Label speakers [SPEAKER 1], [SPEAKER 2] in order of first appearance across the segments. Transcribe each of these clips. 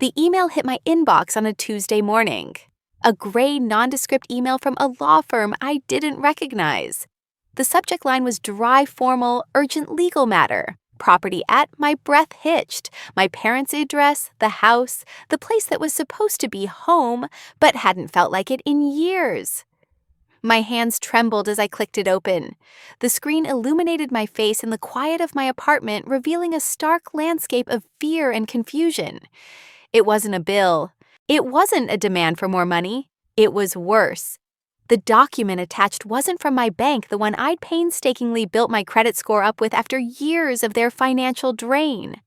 [SPEAKER 1] The email hit my inbox on a Tuesday morning. A gray, nondescript email from a law firm I didn't recognize. The subject line was dry, formal, urgent legal matter. Property at my breath hitched. My parents' address, the house, the place that was supposed to be home, but hadn't felt like it in years. My hands trembled as I clicked it open. The screen illuminated my face in the quiet of my apartment, revealing a stark landscape of fear and confusion. It wasn't a bill. It wasn't a demand for more money. It was worse. The document attached wasn't from my bank, the one I'd painstakingly built my credit score up with after years of their financial drain.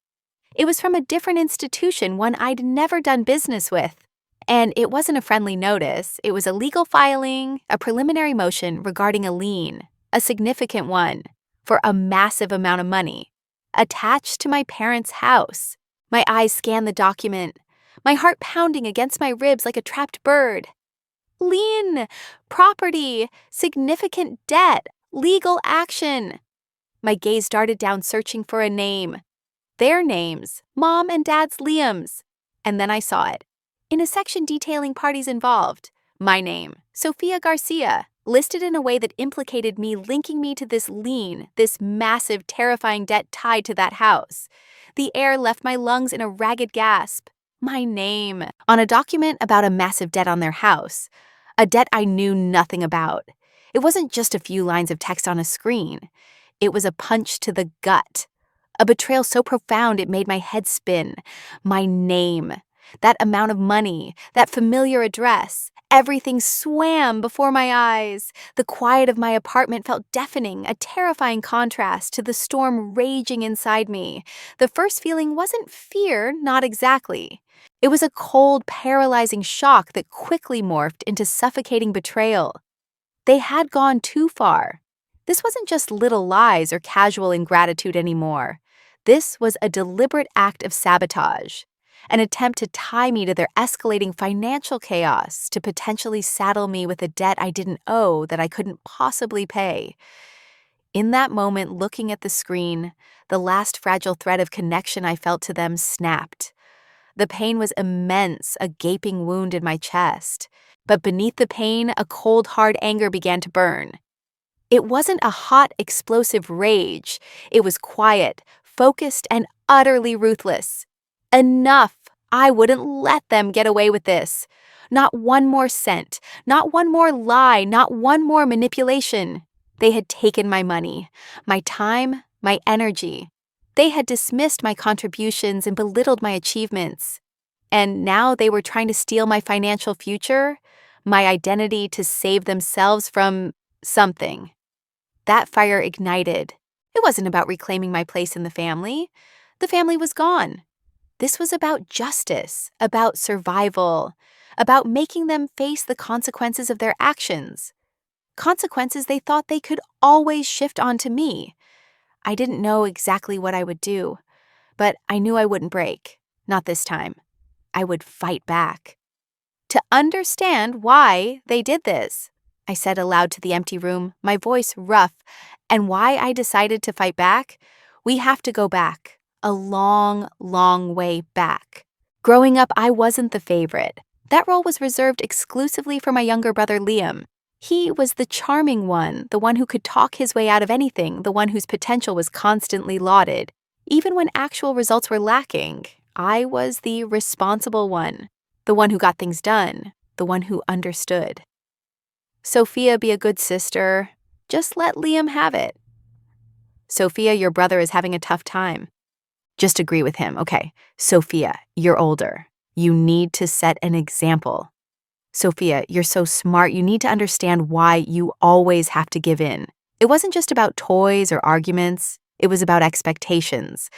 [SPEAKER 1] It was from a different institution, one I'd never done business with. And it wasn't a friendly notice. It was a legal filing, a preliminary motion regarding a lien, a significant one, for a massive amount of money, attached to my parents' house. My eyes scanned the document, my heart pounding against my ribs like a trapped bird. Lien, property, significant debt, legal action. My gaze darted down, searching for a name. Their names, Mom and Dad's Liam's. And then I saw it. In a section detailing parties involved, my name, Sophia Garcia, listed in a way that implicated me, linking me to this lien, this massive, terrifying debt tied to that house. The air left my lungs in a ragged gasp. My name, on a document about a massive debt on their house, a debt I knew nothing about. It wasn't just a few lines of text on a screen. It was a punch to the gut, a betrayal so profound it made my head spin. My name, that amount of money, that familiar address, everything swam before my eyes. The quiet of my apartment felt deafening, a terrifying contrast to the storm raging inside me. The first feeling wasn't fear, not exactly. It was a cold, paralyzing shock that quickly morphed into suffocating betrayal. They had gone too far. This wasn't just little lies or casual ingratitude anymore. This was a deliberate act of sabotage, an attempt to tie me to their escalating financial chaos, to potentially saddle me with a debt I didn't owe that I couldn't possibly pay. In that moment, looking at the screen, the last fragile thread of connection I felt to them snapped. The pain was immense, a gaping wound in my chest. But beneath the pain, a cold, hard anger began to burn. It wasn't a hot, explosive rage. It was quiet, focused, and utterly ruthless. Enough! I wouldn't let them get away with this. Not one more cent, not one more lie, not one more manipulation. They had taken my money, my time, my energy. They had dismissed my contributions and belittled my achievements. And now they were trying to steal my financial future, my identity, to save themselves from something. That fire ignited. It wasn't about reclaiming my place in the family. The family was gone. This was about justice, about survival, about making them face the consequences of their actions. Consequences they thought they could always shift onto me. I didn't know exactly what I would do, but I knew I wouldn't break. Not this time. I would fight back. To understand why they did this, I said aloud to the empty room, my voice rough, and why I decided to fight back, we have to go back, a long, long way back. Growing up, I wasn't the favorite. That role was reserved exclusively for my younger brother Liam. He was the charming one, the one who could talk his way out of anything, the one whose potential was constantly lauded. Even when actual results were lacking, I was the responsible one, the one who got things done, the one who understood. Sophia, be a good sister. Just let Liam have it. Sophia, your brother is having a tough time. Just agree with him. Okay, Sophia, you're older. You need to set an example. Sophia, you're so smart. You need to understand why you always have to give in. It wasn't just about toys or arguments. It was about expectations.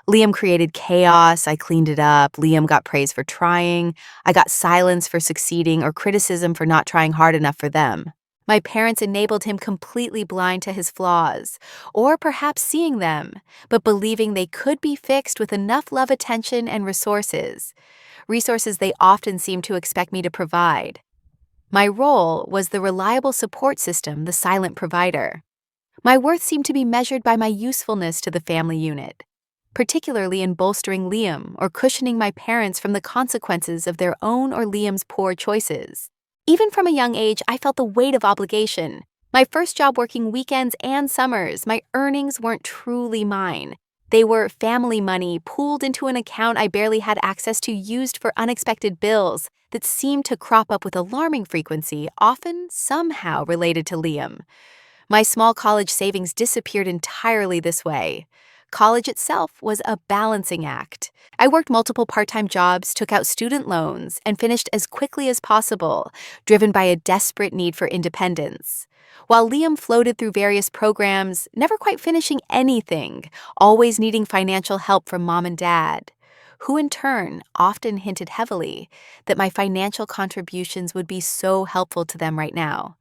[SPEAKER 1] Liam created chaos. I cleaned it up. Liam got praise for trying. I got silence for succeeding or criticism for not trying hard enough for them. My parents enabled him completely blind to his flaws, or perhaps seeing them, but believing they could be fixed with enough love, attention, and resources they often seemed to expect me to provide. My role was the reliable support system, the silent provider. My worth seemed to be measured by my usefulness to the family unit. particularly in bolstering Liam or cushioning my parents from the consequences of their own or Liam's poor choices. Even from a young age, I felt the weight of obligation. My first job working weekends and summers, my earnings weren't truly mine. They were family money pooled into an account I barely had access to, used for unexpected bills that seemed to crop up with alarming frequency, often somehow related to Liam. My small college savings disappeared entirely this way. College itself was a balancing act. I worked multiple part-time jobs, took out student loans, and finished as quickly as possible, driven by a desperate need for independence. While Liam floated through various programs, never quite finishing anything, always needing financial help from mom and dad, who in turn often hinted heavily that my financial contributions would be so helpful to them right now.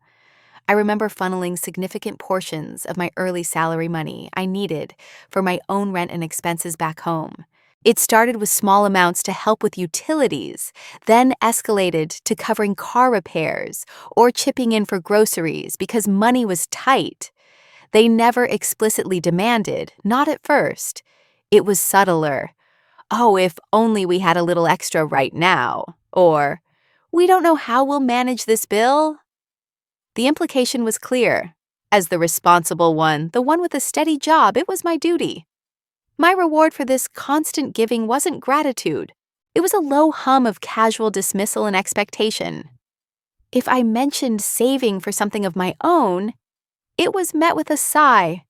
[SPEAKER 1] I remember funneling significant portions of my early salary money I needed for my own rent and expenses back home. It started with small amounts to help with utilities, then escalated to covering car repairs or chipping in for groceries because money was tight. They never explicitly demanded, not at first. It was subtler. "Oh, if only we had a little extra right now," or "We don't know how we'll manage this bill." The implication was clear. As the responsible one, the one with a steady job, it was my duty. My reward for this constant giving wasn't gratitude. It was a low hum of casual dismissal and expectation. If I mentioned saving for something of my own, it was met with a sigh.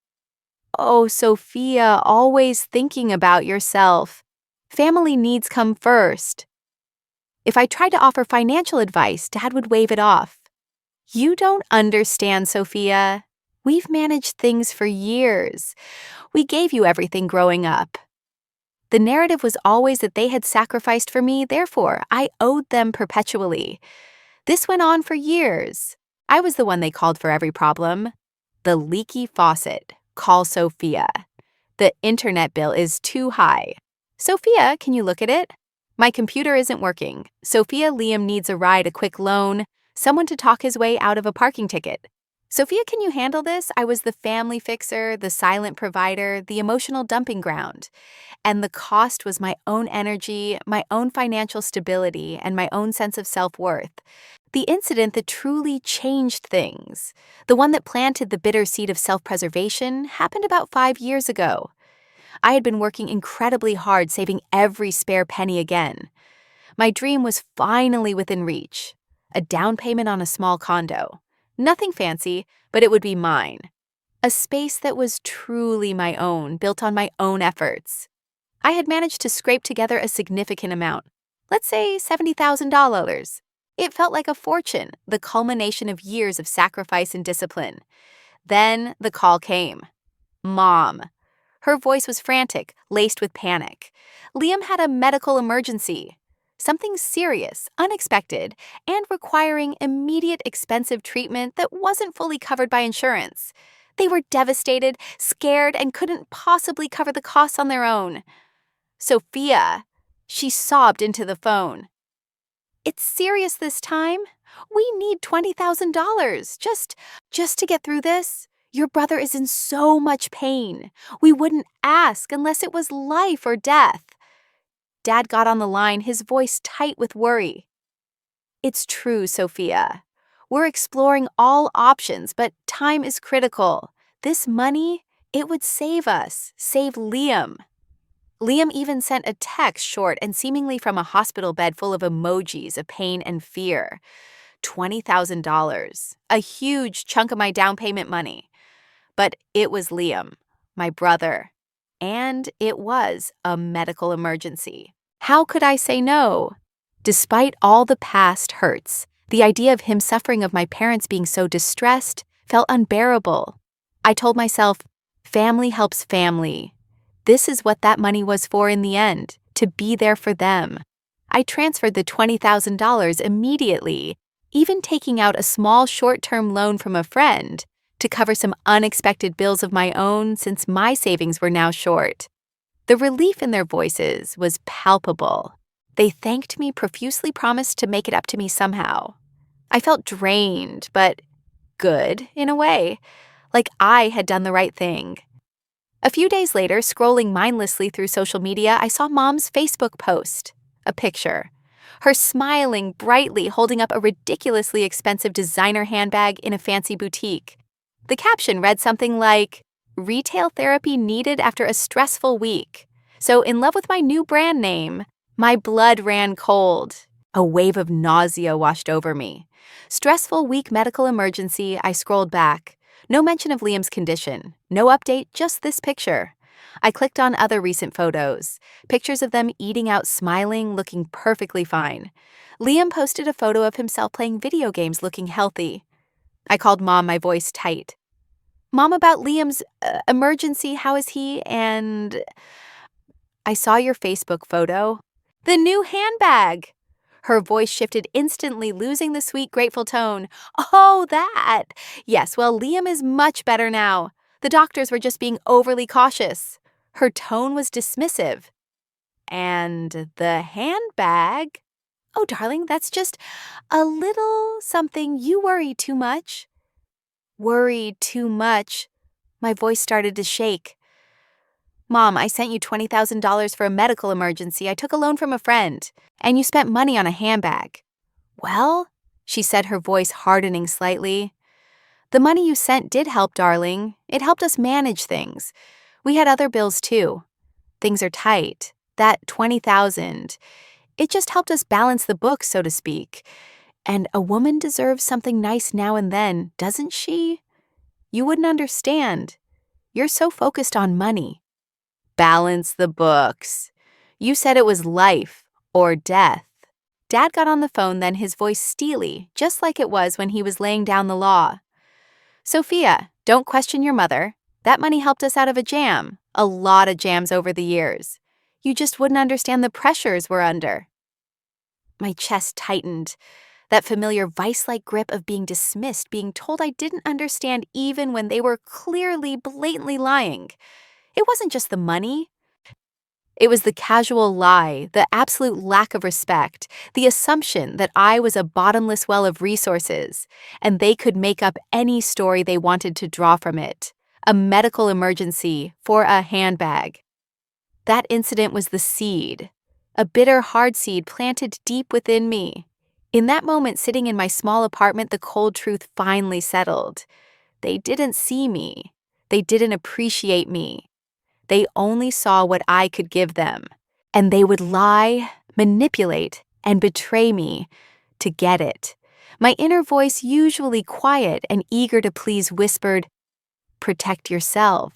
[SPEAKER 1] "Oh, Sophia, always thinking about yourself. Family needs come first." If I tried to offer financial advice, Dad would wave it off. "You don't understand, Sophia. We've managed things for years. We gave you everything growing up." The narrative was always that they had sacrificed for me, therefore I owed them perpetually. This went on for years. I was the one they called for every problem. The leaky faucet. Call Sophia. The internet bill is too high. Sophia, can you look at it? My computer isn't working. Sophia, Liam needs a ride, a quick loan, someone to talk his way out of a parking ticket. Sophia, can you handle this? I was the family fixer, the silent provider, the emotional dumping ground. And the cost was my own energy, my own financial stability, and my own sense of self-worth. The incident that truly changed things, the one that planted the bitter seed of self-preservation, happened about 5 years ago. I had been working incredibly hard, saving every spare penny again. My dream was finally within reach. A down payment on a small condo. Nothing fancy, but it would be mine. A space that was truly my own, built on my own efforts. I had managed to scrape together a significant amount, let's say $70,000. It felt like a fortune, the culmination of years of sacrifice and discipline. Then the call came. Mom. Her voice was frantic, laced with panic. Liam had a medical emergency. Something serious, unexpected, and requiring immediate expensive treatment that wasn't fully covered by insurance. They were devastated, scared, and couldn't possibly cover the costs on their own. Sophia, she sobbed into the phone. "It's serious this time. We need $20,000, just to get through this. Your brother is in so much pain. We wouldn't ask unless it was life or death." Dad got on the line, his voice tight with worry. "It's true, Sophia. We're exploring all options, but time is critical. This money, it would save us, save Liam." Liam even sent a text, short and seemingly from a hospital bed, full of emojis of pain and fear. $20,000, a huge chunk of my down payment money. But it was Liam, my brother, and it was a medical emergency. How could I say no? Despite all the past hurts, the idea of him suffering, of my parents being so distressed, felt unbearable. I told myself, family helps family. This is what that money was for in the end, to be there for them. I transferred the $20,000 immediately, even taking out a small short-term loan from a friend to cover some unexpected bills of my own, since my savings were now short. The relief in their voices was palpable. They thanked me, profusely promised to make it up to me somehow. I felt drained, but good in a way, like I had done the right thing. A few days later, scrolling mindlessly through social media, I saw Mom's Facebook post. A picture. Her smiling brightly, holding up a ridiculously expensive designer handbag in a fancy boutique. The caption read something like, "Retail therapy needed after a stressful week. So in love with my new brand name." My blood ran cold. A wave of nausea washed over me. Stressful week medical emergency, I scrolled back. No mention of Liam's condition. No update, just this picture. I clicked on other recent photos. Pictures of them eating out, smiling, looking perfectly fine. Liam posted a photo of himself playing video games, looking healthy. I called Mom, my voice tight. "Mom, about Liam's emergency, how is he? And I saw your Facebook photo." "The new handbag!" Her voice shifted instantly, losing the sweet, grateful tone. "Oh, that! Yes, well, Liam is much better now. The doctors were just being overly cautious." Her tone was dismissive. "And the handbag?" "Oh, darling, that's just a little something. You worry too much." Worry too much. My voice started to shake. "Mom, I sent you $20,000 for a medical emergency. I took a loan from a friend. And you spent money on a handbag." "Well," she said, her voice hardening slightly, "the money you sent did help, darling. It helped us manage things. We had other bills too. Things are tight. That $20,000, it just helped us balance the books, so to speak. And a woman deserves something nice now and then, doesn't she? You wouldn't understand. You're so focused on money." "Balance the books. You said it was life or death." Dad got on the phone then, his voice steely, just like it was when he was laying down the law. "Sophia, don't question your mother. That money helped us out of a jam. A lot of jams over the years. You just wouldn't understand the pressures we're under." My chest tightened. That familiar vice-like grip of being dismissed, being told I didn't understand even when they were clearly, blatantly lying. It wasn't just the money. It was the casual lie, the absolute lack of respect, the assumption that I was a bottomless well of resources, and they could make up any story they wanted to draw from it. A medical emergency for a handbag. That incident was the seed, a bitter, hard seed planted deep within me. In that moment, sitting in my small apartment, the cold truth finally settled. They didn't see me. They didn't appreciate me. They only saw what I could give them, and they would lie, manipulate, and betray me to get it. My inner voice, usually quiet and eager to please, whispered, "Protect yourself."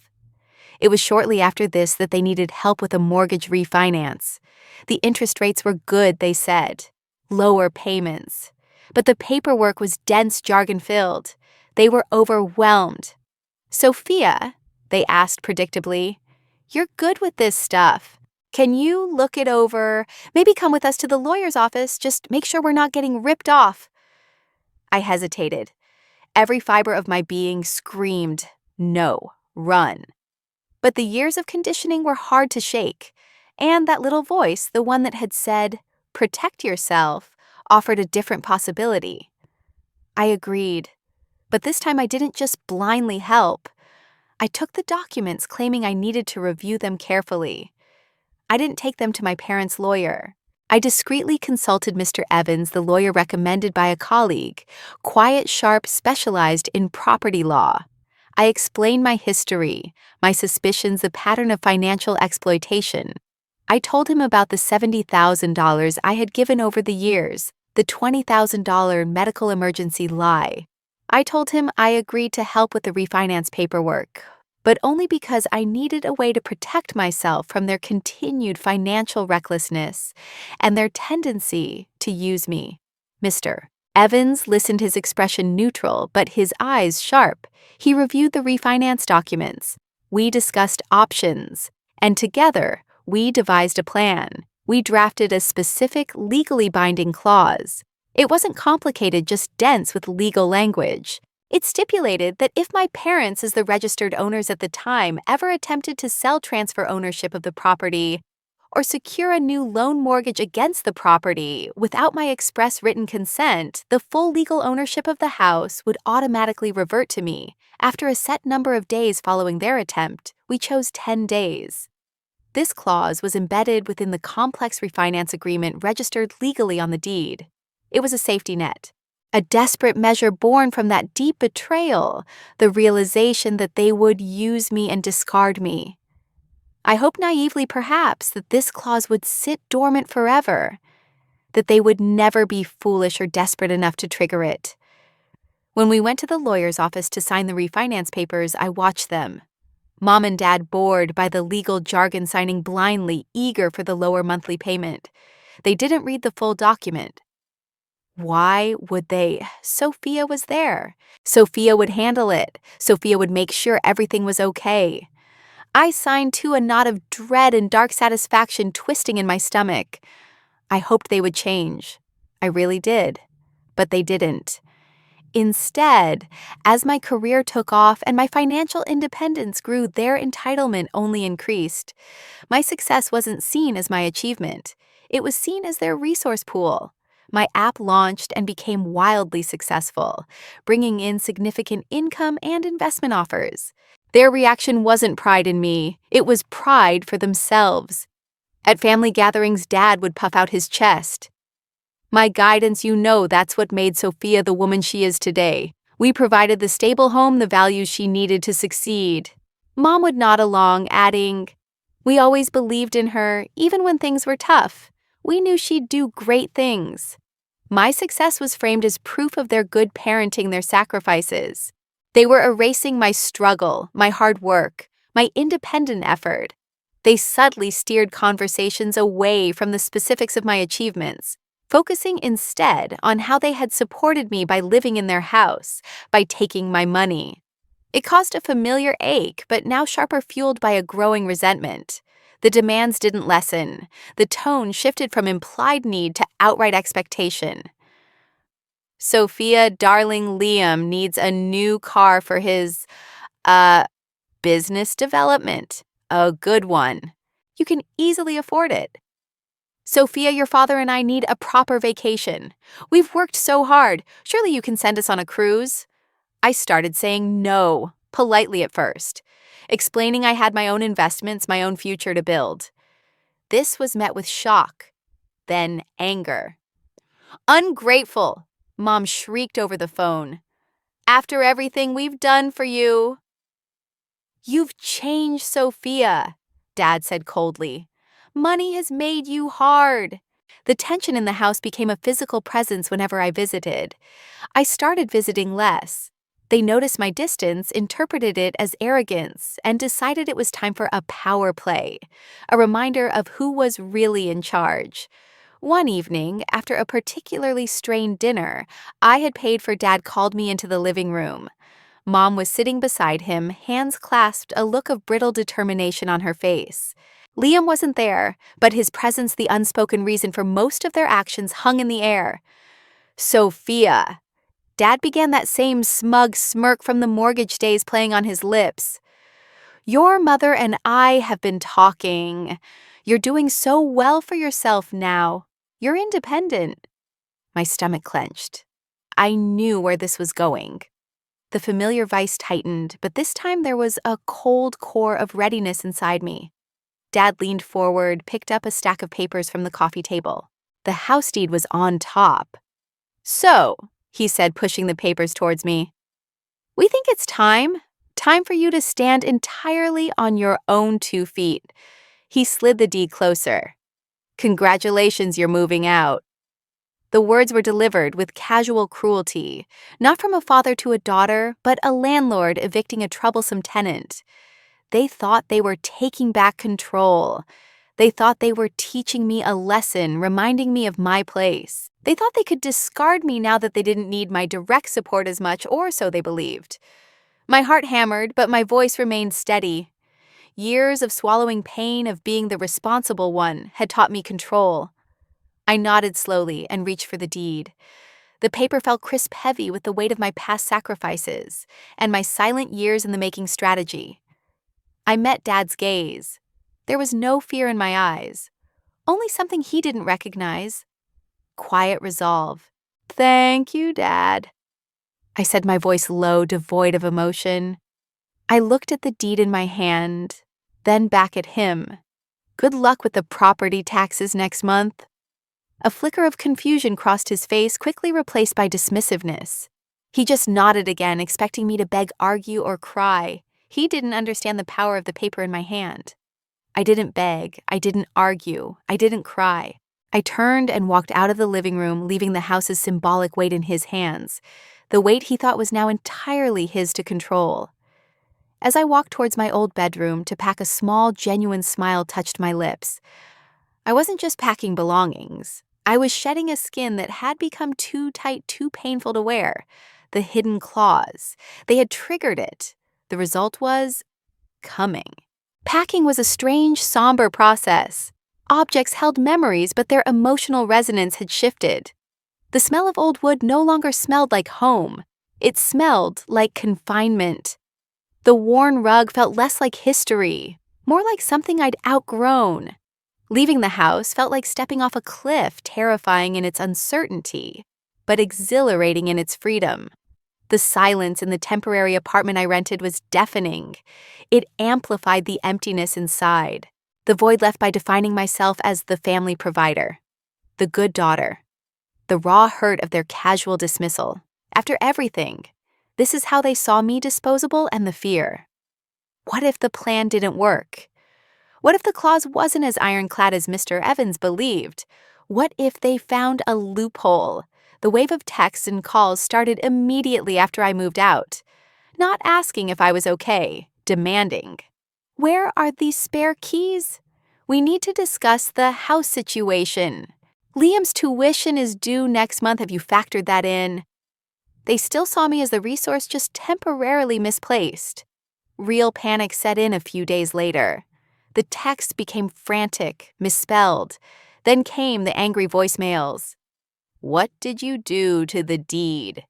[SPEAKER 1] It was shortly after this that they needed help with a mortgage refinance. The interest rates were good, they said. Lower payments. But the paperwork was dense, jargon-filled. They were overwhelmed. "Sophia," they asked predictably, "you're good with this stuff. Can you look it over? Maybe come with us to the lawyer's office. Just make sure we're not getting ripped off." I hesitated. Every fiber of my being screamed, "No, run." But the years of conditioning were hard to shake. And that little voice, the one that had said, "Protect yourself," offered a different possibility. I agreed. But this time I didn't just blindly help. I took the documents, claiming I needed to review them carefully. I didn't take them to my parents' lawyer. I discreetly consulted Mr. Evans, the lawyer recommended by a colleague, quiet, sharp, specialized in property law. I explained my history, my suspicions, the pattern of financial exploitation. I told him about the $70,000 I had given over the years, the $20,000 medical emergency lie. I told him I agreed to help with the refinance paperwork, but only because I needed a way to protect myself from their continued financial recklessness and their tendency to use me. Mr. Evans listened, his expression neutral, but his eyes sharp. He reviewed the refinance documents. We discussed options, and together we devised a plan. We drafted a specific, legally binding clause. It wasn't complicated, just dense with legal language. It stipulated that if my parents, as the registered owners at the time, ever attempted to sell, transfer ownership of the property, or secure a new loan mortgage against the property without my express written consent, the full legal ownership of the house would automatically revert to me After a set number of days following their attempt, we chose 10 days. This clause was embedded within the complex refinance agreement registered legally on the deed. It was a safety net, a desperate measure born from that deep betrayal, the realization that they would use me and discard me. I hoped naively, perhaps, that this clause would sit dormant forever, that they would never be foolish or desperate enough to trigger it. When we went to the lawyer's office to sign the refinance papers, I watched them. Mom and Dad bored by the legal jargon, signing blindly, eager for the lower monthly payment. They didn't read the full document. Why would they? Sophia was there. Sophia would handle it. Sophia would make sure everything was okay. I signed too, a knot of dread and dark satisfaction twisting in my stomach. I hoped they would change. I really did. But they didn't. Instead, as my career took off and my financial independence grew, their entitlement only increased. My success wasn't seen as my achievement. It was seen as their resource pool. My app launched and became wildly successful, bringing in significant income and investment offers. Their reaction wasn't pride in me. It was pride for themselves. At family gatherings, Dad would puff out his chest. My guidance, that's what made Sophia the woman she is today. We provided the stable home, the values she needed to succeed. Mom would nod along, adding, we always believed in her, even when things were tough. We knew she'd do great things. My success was framed as proof of their good parenting, their sacrifices. They were erasing my struggle, my hard work, my independent effort. They subtly steered conversations away from the specifics of my achievements, focusing instead on how they had supported me by living in their house, by taking my money. It caused a familiar ache, but now sharper, fueled by a growing resentment. The demands didn't lessen. The tone shifted from implied need to outright expectation. Sophia, darling, Liam needs a new car for his, business development. A good one. You can easily afford it. Sophia, your father and I need a proper vacation. We've worked so hard. Surely you can send us on a cruise? I started saying no, politely at first, explaining I had my own investments, my own future to build. This was met with shock, then anger. Ungrateful, Mom shrieked over the phone. After everything we've done for you. You've changed, Sophia, Dad said coldly. Money has made you hard. The tension in the house became a physical presence whenever I visited. I started visiting less. They noticed my distance, interpreted it as arrogance, and decided it was time for a power play, a reminder of who was really in charge. One evening, after a particularly strained dinner, I had paid for Dad called me into the living room. Mom was sitting beside him, hands clasped, a look of brittle determination on her face. Liam wasn't there, but his presence, the unspoken reason for most of their actions, hung in the air. Sophia. Dad began that same smug smirk from the mortgage days playing on his lips. Your mother and I have been talking. You're doing so well for yourself now. You're independent. My stomach clenched. I knew where this was going. The familiar vice tightened, but this time there was a cold core of readiness inside me. Dad leaned forward, picked up a stack of papers from the coffee table. The house deed was on top. So, he said, pushing the papers towards me, we think it's time for you to stand entirely on your own 2 feet. He slid the deed closer. Congratulations, you're moving out. The words were delivered with casual cruelty, not from a father to a daughter, but a landlord evicting a troublesome tenant. They thought they were taking back control. They thought they were teaching me a lesson, reminding me of my place. They thought they could discard me now that they didn't need my direct support as much, or so they believed. My heart hammered, but my voice remained steady. Years of swallowing pain, of being the responsible one, had taught me control. I nodded slowly and reached for the deed. The paper felt crisp heavy with the weight of my past sacrifices and my silent years in the making strategy. I met Dad's gaze. There was no fear in my eyes, only something he didn't recognize. Quiet resolve. Thank you, Dad. I said, my voice low, devoid of emotion. I looked at the deed in my hand, then back at him. Good luck with the property taxes next month. A flicker of confusion crossed his face, quickly replaced by dismissiveness. He just nodded again, expecting me to beg, argue, or cry. He didn't understand the power of the paper in my hand. I didn't beg, I didn't argue, I didn't cry. I turned and walked out of the living room, leaving the house's symbolic weight in his hands, the weight he thought was now entirely his to control. As I walked towards my old bedroom to pack, a small, genuine smile touched my lips. I wasn't just packing belongings. I was shedding a skin that had become too tight, too painful to wear. The hidden claws. They had triggered it. The result was coming. Packing was a strange, somber process. Objects held memories, but their emotional resonance had shifted. The smell of old wood no longer smelled like home. It smelled like confinement. The worn rug felt less like history, more like something I'd outgrown. Leaving the house felt like stepping off a cliff, terrifying in its uncertainty, but exhilarating in its freedom. The silence in the temporary apartment I rented was deafening. It amplified the emptiness inside, the void left by defining myself as the family provider, the good daughter. The raw hurt of their casual dismissal. After everything, this is how they saw me, disposable, and the fear. What if the plan didn't work? What if the clause wasn't as ironclad as Mr. Evans believed? What if they found a loophole? The wave of texts and calls started immediately after I moved out. Not asking if I was okay, demanding. Where are these spare keys? We need to discuss the house situation. Liam's tuition is due next month. Have you factored that in? They still saw me as the resource, just temporarily misplaced. Real panic set in a few days later. The texts became frantic, misspelled. Then came the angry voicemails. What did you do to the deed?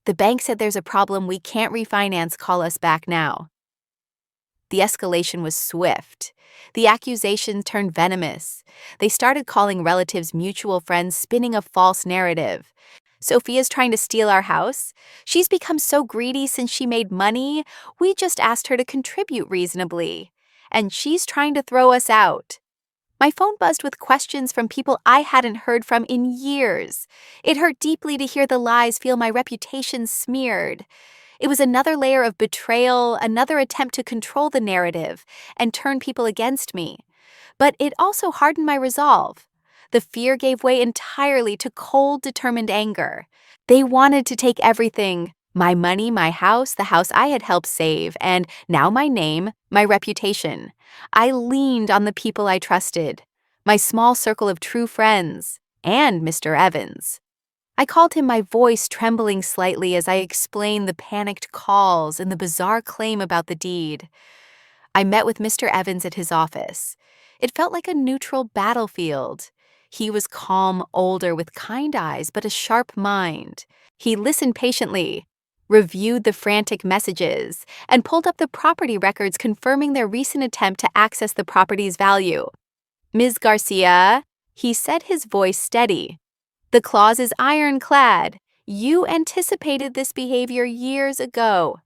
[SPEAKER 1] The bank said there's a problem, we can't refinance, call us back now. The escalation was swift. The accusations turned venomous. They started calling relatives mutual friends, spinning a false narrative. Sophia's trying to steal our house. She's become so greedy since she made money. We just asked her to contribute reasonably. And she's trying to throw us out. My phone buzzed with questions from people I hadn't heard from in years. It hurt deeply to hear the lies, feel my reputation smeared. It was another layer of betrayal, another attempt to control the narrative and turn people against me. But it also hardened my resolve. The fear gave way entirely to cold, determined anger. They wanted to take everything. My money, my house, the house I had helped save, and now my name, my reputation. I leaned on the people I trusted, my small circle of true friends, and Mr. Evans. I called him, my voice trembling slightly as I explained the panicked calls and the bizarre claim about the deed. I met with Mr. Evans at his office. It felt like a neutral battlefield. He was calm, older, with kind eyes, but a sharp mind. He listened patiently, reviewed the frantic messages, and pulled up the property records confirming their recent attempt to access the property's value. Ms. Garcia, he said, his voice steady. The clause is ironclad. You anticipated this behavior years ago.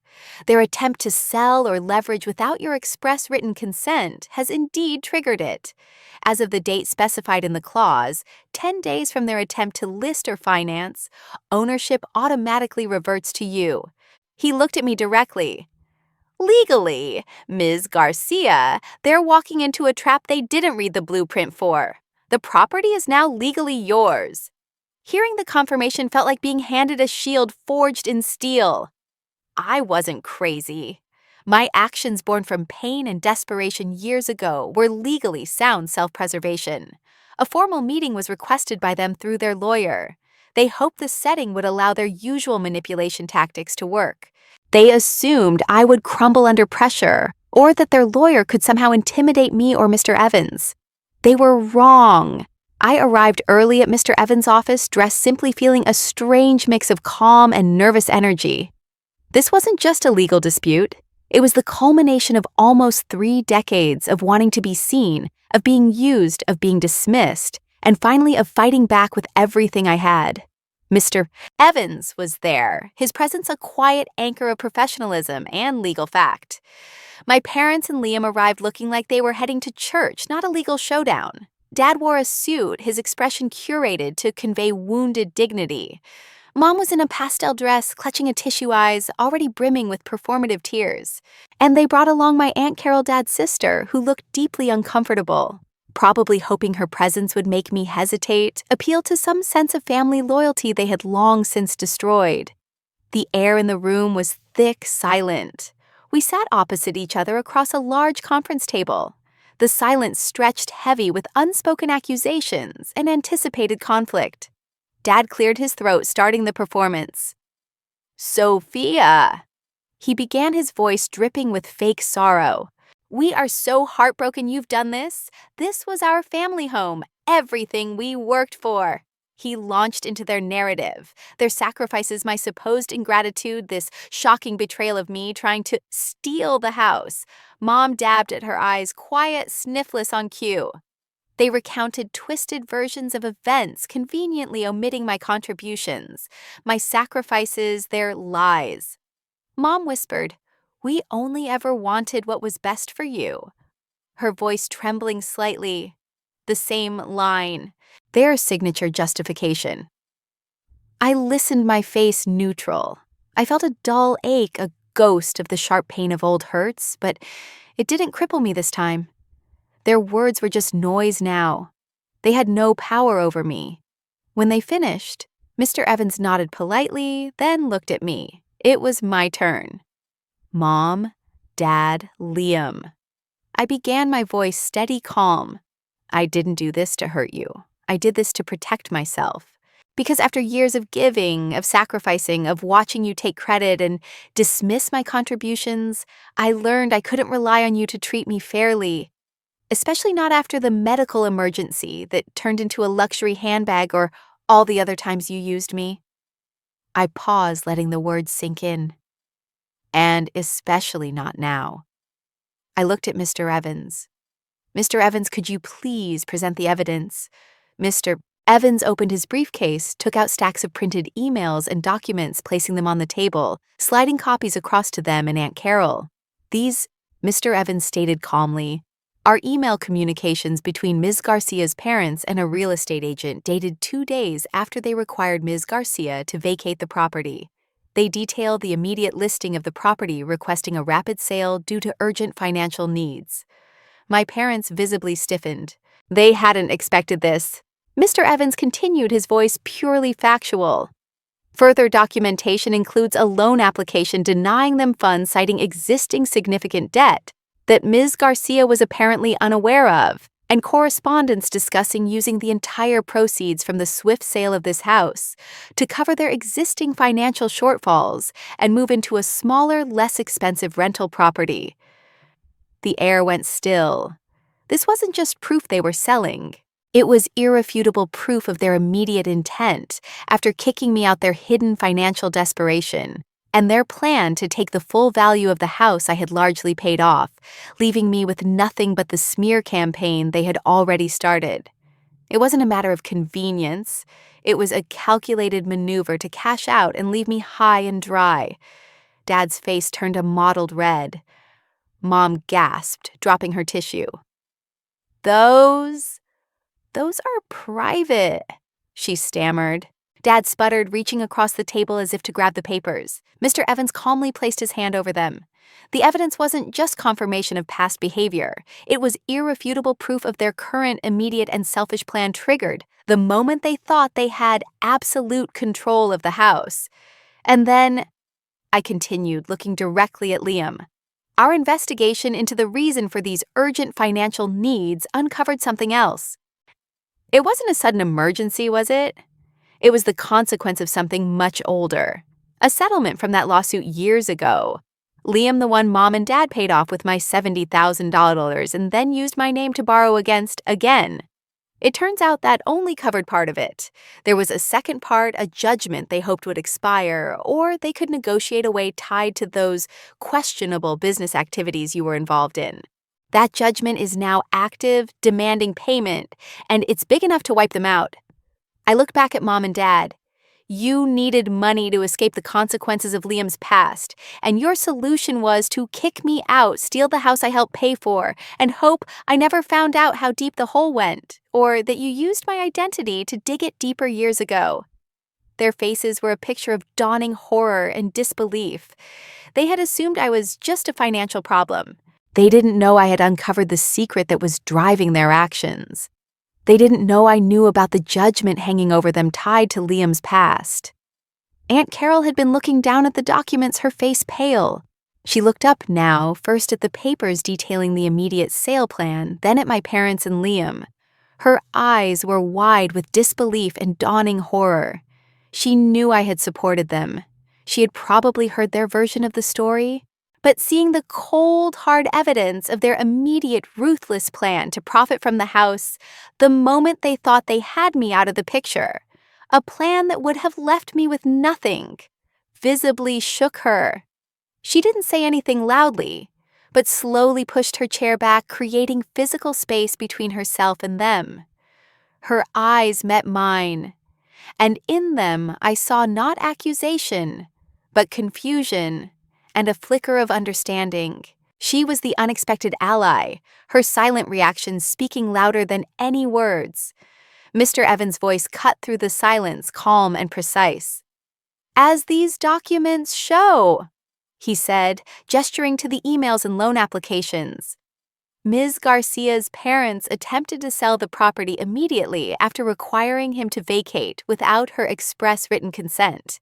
[SPEAKER 1] Their attempt to sell or leverage without your express written consent has indeed triggered it. As of the date specified in the clause, 10 days from their attempt to list or finance, ownership automatically reverts to you. He looked at me directly. Legally, Ms. Garcia, they're walking into a trap they didn't read the blueprint for. The property is now legally yours. Hearing the confirmation felt like being handed a shield forged in steel. I wasn't crazy. My actions born from pain and desperation years ago were legally sound self-preservation. A formal meeting was requested by them through their lawyer. They hoped the setting would allow their usual manipulation tactics to work. They assumed I would crumble under pressure, or that their lawyer could somehow intimidate me or Mr. Evans. They were wrong. I arrived early at Mr. Evans' office, dressed simply, feeling a strange mix of calm and nervous energy. This wasn't just a legal dispute. It was the culmination of almost 3 decades of wanting to be seen, of being used, of being dismissed, and finally of fighting back with everything I had. Mr. Evans was there, his presence a quiet anchor of professionalism and legal fact. My parents and Liam arrived looking like they were heading to church, not a legal showdown. Dad wore a suit, his expression curated to convey wounded dignity. Mom was in a pastel dress, clutching a tissue eyes, already brimming with performative tears. And they brought along my Aunt Carol, Dad's sister, who looked deeply uncomfortable. Probably hoping her presence would make me hesitate, appeal to some sense of family loyalty they had long since destroyed. The air in the room was thick, silent. We sat opposite each other across a large conference table. The silence stretched heavy with unspoken accusations and anticipated conflict. Dad cleared his throat, starting the performance. "Sophia!" He began, his voice dripping with fake sorrow. "We are so heartbroken you've done this. This was our family home, everything we worked for." He launched into their narrative, their sacrifices, my supposed ingratitude, this shocking betrayal of me trying to steal the house. Mom dabbed at her eyes, quiet, sniffless on cue. They recounted twisted versions of events, conveniently omitting my contributions, my sacrifices, their lies. Mom whispered, "We only ever wanted what was best for you." Her voice trembling slightly. The same line, their signature justification. I listened, my face neutral. I felt a dull ache, a ghost of the sharp pain of old hurts, but it didn't cripple me this time. Their words were just noise now. They had no power over me. When they finished, Mr. Evans nodded politely, then looked at me. It was my turn. "Mom, Dad, Liam." I began, my voice steady, calm. "I didn't do this to hurt you. I did this to protect myself. Because after years of giving, of sacrificing, of watching you take credit and dismiss my contributions, I learned I couldn't rely on you to treat me fairly. Especially not after the medical emergency that turned into a luxury handbag or all the other times you used me." I paused, letting the words sink in. "And especially not now." I looked at Mr. Evans. "Mr. Evans, could you please present the evidence?" Mr. Evans opened his briefcase, took out stacks of printed emails and documents, placing them on the table, sliding copies across to them and Aunt Carol. "These," Mr. Evans stated calmly, "are email communications between Ms. Garcia's parents and a real estate agent dated 2 days after they required Ms. Garcia to vacate the property. They detail the immediate listing of the property, requesting a rapid sale due to urgent financial needs." My parents visibly stiffened. They hadn't expected this. Mr. Evans continued, his voice purely factual. "Further documentation includes a loan application denying them funds, citing existing significant debt that Ms. Garcia was apparently unaware of, and correspondence discussing using the entire proceeds from the swift sale of this house to cover their existing financial shortfalls and move into a smaller, less expensive rental property." The air went still. This wasn't just proof they were selling. It was irrefutable proof of their immediate intent after kicking me out, their hidden financial desperation, and their plan to take the full value of the house I had largely paid off, leaving me with nothing but the smear campaign they had already started. It wasn't a matter of convenience. It was a calculated maneuver to cash out and leave me high and dry. Dad's face turned a mottled red. Mom gasped, dropping her tissue. Those are private," she stammered. Dad sputtered, reaching across the table as if to grab the papers. Mr. Evans calmly placed his hand over them. The evidence wasn't just confirmation of past behavior. It was irrefutable proof of their current, immediate, and selfish plan triggered the moment they thought they had absolute control of the house. "And then," I continued, looking directly at Liam, "our investigation into the reason for these urgent financial needs uncovered something else. It wasn't a sudden emergency, was it? It was the consequence of something much older. A settlement from that lawsuit years ago. Liam, the one Mom and Dad paid off with my $70,000 and then used my name to borrow against again. It turns out that only covered part of it. There was a second part, a judgment they hoped would expire, or they could negotiate a way tied to those questionable business activities you were involved in. That judgment is now active, demanding payment, and it's big enough to wipe them out." I looked back at Mom and Dad. You needed money to escape the consequences of Liam's past, and your solution was to kick me out, steal the house I helped pay for, and hope I never found out how deep the hole went, or that you used my identity to dig it deeper years ago. Their faces were a picture of dawning horror and disbelief. They had assumed I was just a financial problem. They didn't know I had uncovered the secret that was driving their actions. They didn't know I knew about the judgment hanging over them tied to Liam's past. Aunt Carol had been looking down at the documents, her face pale. She looked up now, first at the papers detailing the immediate sale plan, then at my parents and Liam. Her eyes were wide with disbelief and dawning horror. She knew I had supported them. She had probably heard their version of the story. But seeing the cold, hard evidence of their immediate, ruthless plan to profit from the house, the moment they thought they had me out of the picture, a plan that would have left me with nothing, visibly shook her. She didn't say anything loudly, but slowly pushed her chair back, creating physical space between herself and them. Her eyes met mine, and in them I saw not accusation, but confusion and a flicker of understanding. She was the unexpected ally, her silent reactions speaking louder than any words. Mr. Evans' voice cut through the silence, calm and precise. "As these documents show," he said, gesturing to the emails and loan applications. Ms. Garcia's parents attempted to sell the property immediately after requiring him to vacate without her express written consent.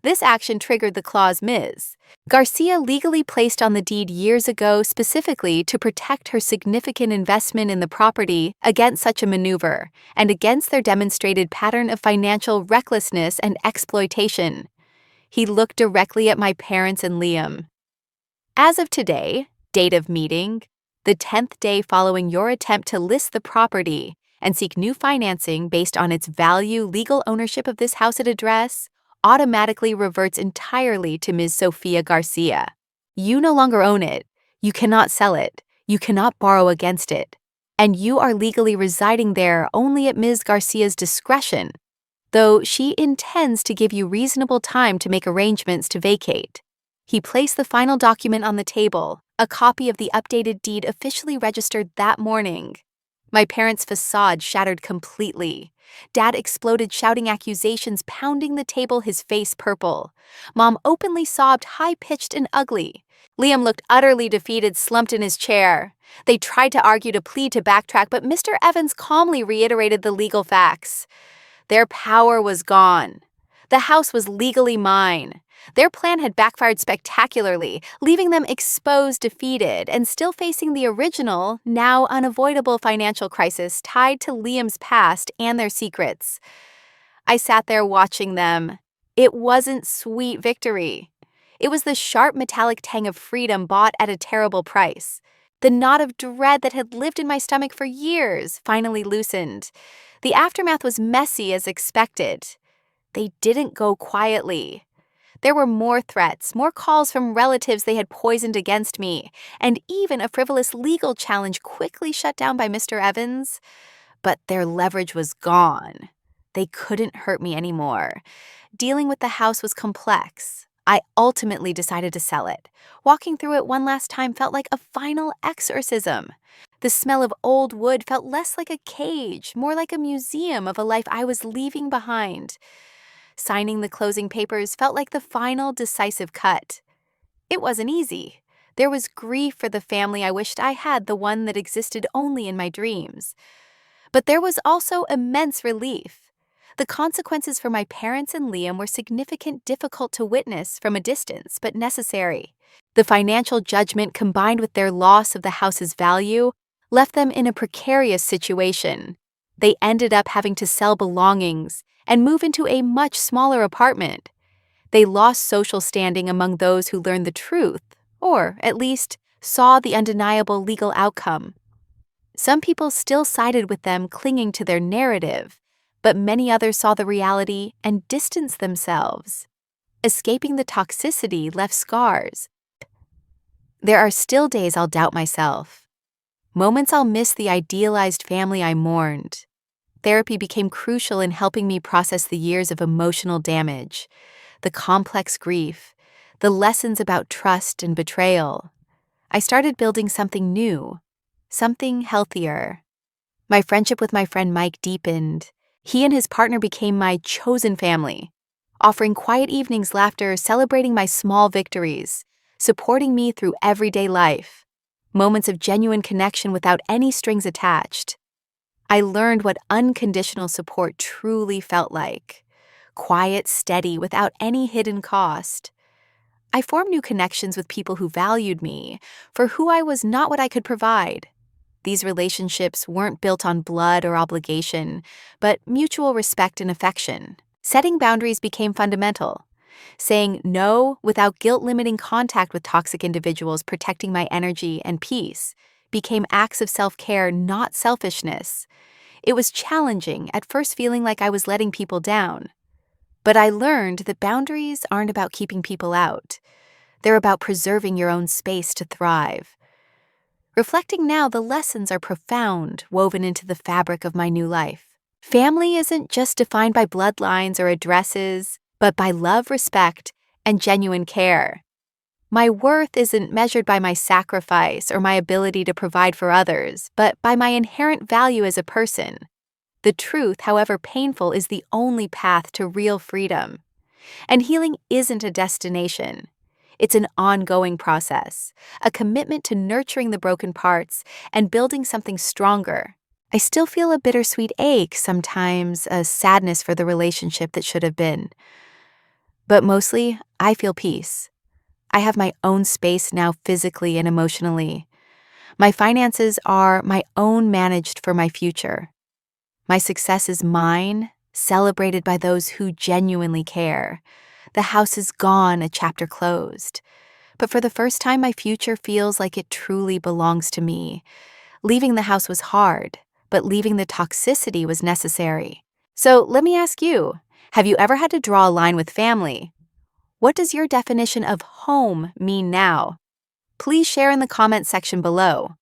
[SPEAKER 1] This action triggered the clause Ms. Garcia legally placed on the deed years ago specifically to protect her significant investment in the property against such a maneuver and against their demonstrated pattern of financial recklessness and exploitation. He looked directly at my parents and Liam. "As of today, date of meeting, the 10th day following your attempt to list the property and seek new financing based on its value, legal ownership of this house at address automatically reverts entirely to Ms. Sofia Garcia. You no longer own it, you cannot sell it, you cannot borrow against it, and you are legally residing there only at Ms. Garcia's discretion, though she intends to give you reasonable time to make arrangements to vacate." He placed the final document on the table, a copy of the updated deed officially registered that morning. My parents' facade shattered completely. Dad exploded shouting accusations, pounding the table, his face purple. Mom openly sobbed, high-pitched and ugly. Liam looked utterly defeated, slumped in his chair. They tried to argue, to plead, to backtrack, but Mr. Evans calmly reiterated the legal facts. Their power was gone. The house was legally mine. Their plan had backfired spectacularly, leaving them exposed, defeated, and still facing the original, now unavoidable financial crisis tied to Liam's past and their secrets. I sat there watching them. It wasn't sweet victory. It was the sharp metallic tang of freedom bought at a terrible price. The knot of dread that had lived in my stomach for years finally loosened. The aftermath was messy as expected. They didn't go quietly. There were more threats, more calls from relatives they had poisoned against me, and even a frivolous legal challenge quickly shut down by Mr. Evans. But their leverage was gone. They couldn't hurt me anymore. Dealing with the house was complex. I ultimately decided to sell it. Walking through it one last time felt like a final exorcism. The smell of old wood felt less like a cage, more like a museum of a life I was leaving behind. Signing the closing papers felt like the final, decisive cut. It wasn't easy. There was grief for the family I wished I had, the one that existed only in my dreams. But there was also immense relief. The consequences for my parents and Liam were significant, difficult to witness from a distance, but necessary. The financial judgment combined with their loss of the house's value left them in a precarious situation. They ended up having to sell belongings and move into a much smaller apartment. They lost social standing among those who learned the truth, or at least saw the undeniable legal outcome. Some people still sided with them, clinging to their narrative, but many others saw the reality and distanced themselves. Escaping the toxicity left scars. There are still days I'll doubt myself, moments I'll miss the idealized family I mourned. Therapy became crucial in helping me process the years of emotional damage, the complex grief, the lessons about trust and betrayal. I started building something new, something healthier. My friendship with my friend Mike deepened. He and his partner became my chosen family, offering quiet evenings, laughter, celebrating my small victories, supporting me through everyday life, moments of genuine connection without any strings attached. I learned what unconditional support truly felt like. Quiet, steady, without any hidden cost. I formed new connections with people who valued me for who I was, not what I could provide. These relationships weren't built on blood or obligation, but mutual respect and affection. Setting boundaries became fundamental. Saying no without guilt-limiting contact with toxic individuals, protecting my energy and peace, became acts of self-care, not selfishness. It was challenging, at first feeling like I was letting people down. But I learned that boundaries aren't about keeping people out. They're about preserving your own space to thrive. Reflecting now, the lessons are profound, woven into the fabric of my new life. Family isn't just defined by bloodlines or addresses, but by love, respect, and genuine care. My worth isn't measured by my sacrifice or my ability to provide for others, but by my inherent value as a person. The truth, however painful, is the only path to real freedom. And healing isn't a destination. It's an ongoing process, a commitment to nurturing the broken parts and building something stronger. I still feel a bittersweet ache, sometimes a sadness for the relationship that should have been. But mostly, I feel peace. I have my own space now, physically and emotionally. My finances are my own, managed for my future. My success is mine, celebrated by those who genuinely care. The house is gone, a chapter closed. But for the first time, my future feels like it truly belongs to me. Leaving the house was hard, but leaving the toxicity was necessary. So let me ask you, have you ever had to draw a line with family? What does your definition of home mean now? Please share in the comment section below.